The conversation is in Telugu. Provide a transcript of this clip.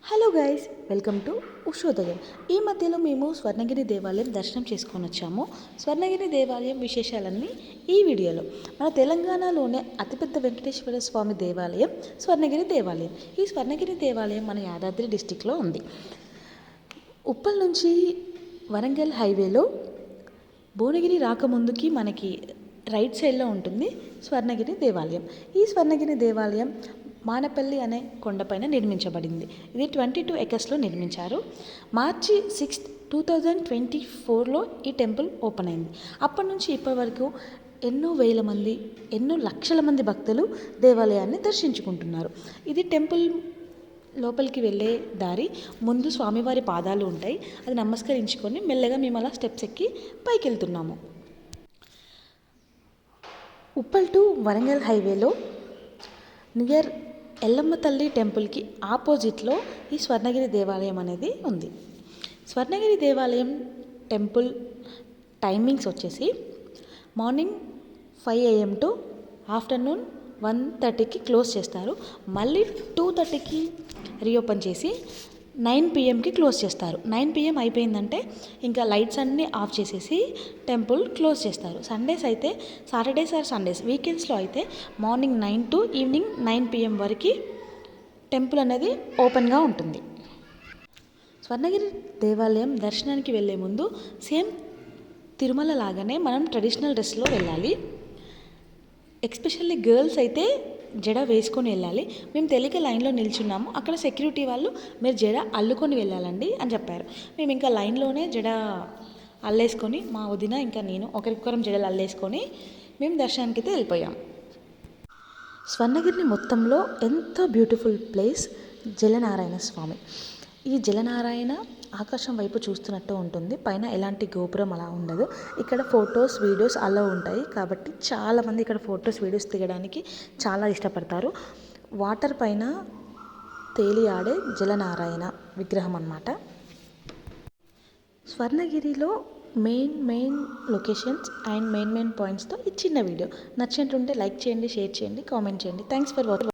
Hello guys, welcome to Ushodayam. ఈ మధ్యలో మేము స్వర్ణగిరి దేవాలయం దర్శనం చేసుకొని వచ్చాము. స్వర్ణగిరి దేవాలయం విశేషాలన్నీ ఈ వీడియోలో. మన తెలంగాణలోనే అతిపెద్ద వెంకటేశ్వర స్వామి దేవాలయం స్వర్ణగిరి దేవాలయం. ఈ స్వర్ణగిరి దేవాలయం మన యాదాద్రి డిస్టిక్లో ఉంది. ఉప్పల్ నుంచి వరంగల్ హైవేలో భువనగిరి రాకముందుకి మనకి రైట్ సైడ్లో ఉంటుంది స్వర్ణగిరి దేవాలయం. ఈ స్వర్ణగిరి దేవాలయం మానపల్లి అనే కొండపైన నిర్మించబడింది. ఇది 22 ఎకర్స్లో నిర్మించారు. మార్చి 6, 2024లో ఈ టెంపుల్ ఓపెన్ అయింది. అప్పటి నుంచి ఇప్పటి వరకు ఎన్నో వేల మంది, ఎన్నో లక్షల మంది భక్తులు దేవాలయాన్ని దర్శించుకుంటున్నారు. ఇది టెంపుల్ లోపలికి వెళ్ళే దారి ముందు స్వామివారి పాదాలు ఉంటాయి. అది నమస్కరించుకొని మెల్లగా మేము అలా స్టెప్స్ ఎక్కి పైకి వెళ్తున్నాము. ఉప్పల్ టు వరంగల్ హైవేలో నియర్ ఎల్లమ్మ తల్లి టెంపుల్కి ఆపోజిట్లో ఈ స్వర్ణగిరి దేవాలయం అనేది ఉంది. స్వర్ణగిరి దేవాలయం టెంపుల్ టైమింగ్స్ వచ్చేసి మార్నింగ్ 5 AM టు ఆఫ్టర్నూన్ 1:30కి క్లోజ్ చేస్తారు. మళ్ళీ 2:30కి రీఓపెన్ చేసి 9 PMకి క్లోజ్ చేస్తారు. 9 PM అయిపోయిందంటే ఇంకా లైట్స్ అన్నీ ఆఫ్ చేసేసి టెంపుల్ క్లోజ్ చేస్తారు. సండేస్ అయితే, సాటర్డేస్ ఆర్ సండేస్, వీకెండ్స్లో అయితే మార్నింగ్ 9 టు ఈవినింగ్ 9 PM వరకు టెంపుల్ అనేది ఓపెన్గా ఉంటుంది. స్వర్ణగిరి దేవాలయం దర్శనానికి వెళ్ళే ముందు సేమ్ తిరుమల లాగానే మనం ట్రెడిషనల్ డ్రెస్లో వెళ్ళాలి. ఎస్పెషల్లీ గర్ల్స్ అయితే జడ వేసుకొని వెళ్ళాలి. మేము తెలియక లైన్లో నిల్చున్నాము. అక్కడ సెక్యూరిటీ వాళ్ళు మీరు జడ అల్లుకొని వెళ్ళాలండి అని చెప్పారు. మేము ఇంకా లైన్లోనే జడ అల్లేసుకొని, మా వదిన ఇంకా నేను ఒకరికొకరం జడలు అల్లేసుకొని మేము దర్శనానికి అయితే వెళ్ళిపోయాం. స్వర్ణగిరిని మొత్తంలో ఎంతో బ్యూటిఫుల్ ప్లేస్ జలనారాయణ స్వామి. ఈ జలనారాయణ ఆకాశం వైపు చూస్తున్నట్టు ఉంటుంది. పైన ఎలాంటి గోపురం అలా ఉండదు. ఇక్కడ ఫొటోస్, వీడియోస్ అలా ఉంటాయి కాబట్టి చాలామంది ఇక్కడ ఫొటోస్, వీడియోస్ దిగడానికి చాలా ఇష్టపడతారు. వాటర్ పైన తేలి ఆడే జలనారాయణ విగ్రహం అన్నమాట. స్వర్ణగిరిలో మెయిన్ లొకేషన్స్ అండ్ మెయిన్ పాయింట్స్తో ఈ చిన్న వీడియో నచ్చినట్టుంటే లైక్ చేయండి, షేర్ చేయండి, కామెంట్ చేయండి. Thanks for watching.